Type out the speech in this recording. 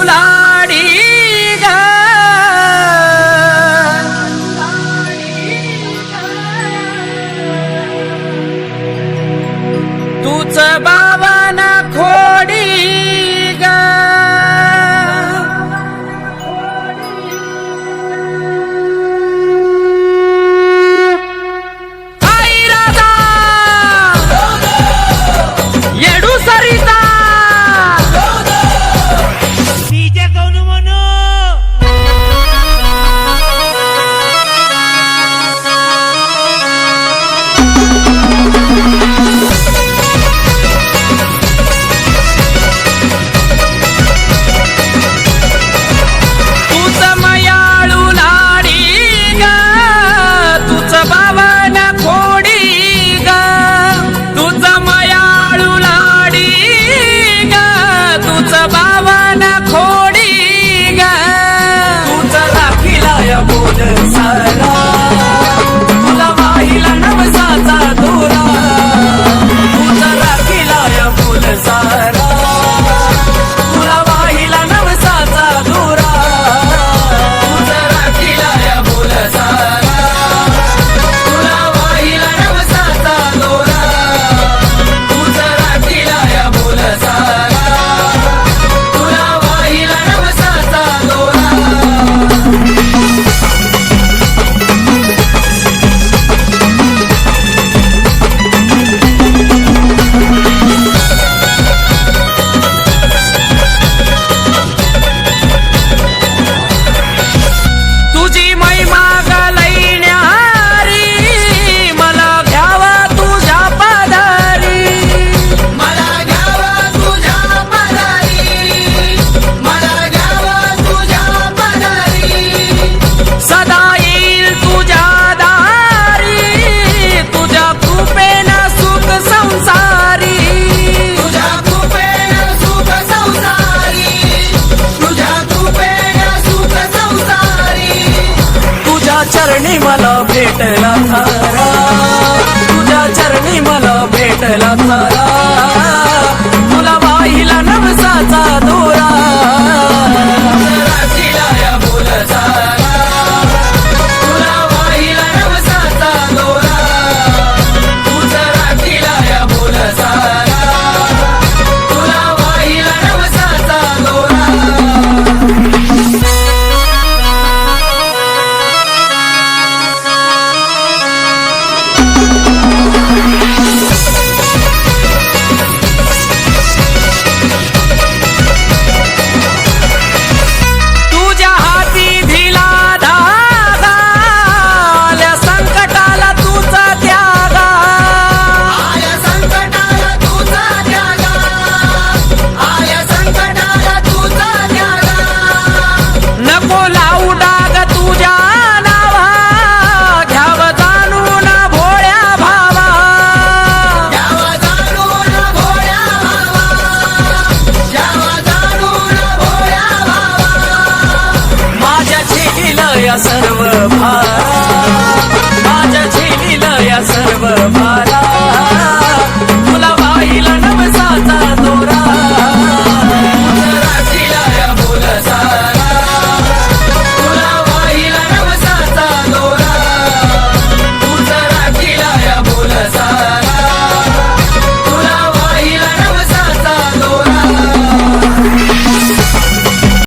लाडी ग तूच बाबाना खोडी ग आई राधा येडू सरिता डीजे कोण म्हणू तूच मयाळू लाडी ग तूच बाबाना खोडी ग तूच मयाळू लाडी ग तूच बाबाना खोडी ग तूच राखीला या बोल सारा तुला वाहिला नवसाचा दोरा तूच राखीला या बोल सारा तुला वाहिला नवसाचा दोरा तूच राखीला या बोल सारा तुला वाहिला नवसाचा दोरा तूच राखीला या बोल सारा तुला वाहिला नवसाचा दोरा तुझी महिमा गलैण्यारी मला घ्यावा तुझ्या पदारी मला घ्यावा तुझ्या पदारी मला घ्यावा तुझ्या पदारी सदा येईल तुझ्या दारी तुझ्या कृपेनं सुख संसारी तुझ्या कृपेनं सुख संसारी तुझ्या कृपेनं सुख संसारी तुझ्या चरणी मला भेटला थारा तुझ्या चरणी मला भेटला थारा तुला वाहिला नवसाचा दोरा राखीला या बोल सारा तुला वाहिला नवसाचा दोरा तुझ राखीला या बोल सारा तुला वाहिला नवसाचा दोरा तुझ्या हाती दिला धागा आल्या संकटाला तुझा त्यागा आल्या संकटाला तुझा त्यागा आल्या संकटाला तुझा त्यागा नको लावू डाग तुझ्या नावा घ्याव जाणून भोळ्या भावा घ्याव जाणून भोळ्या भावा घ्याव जाणून भोळ्या भावा माझ्या छेडीला या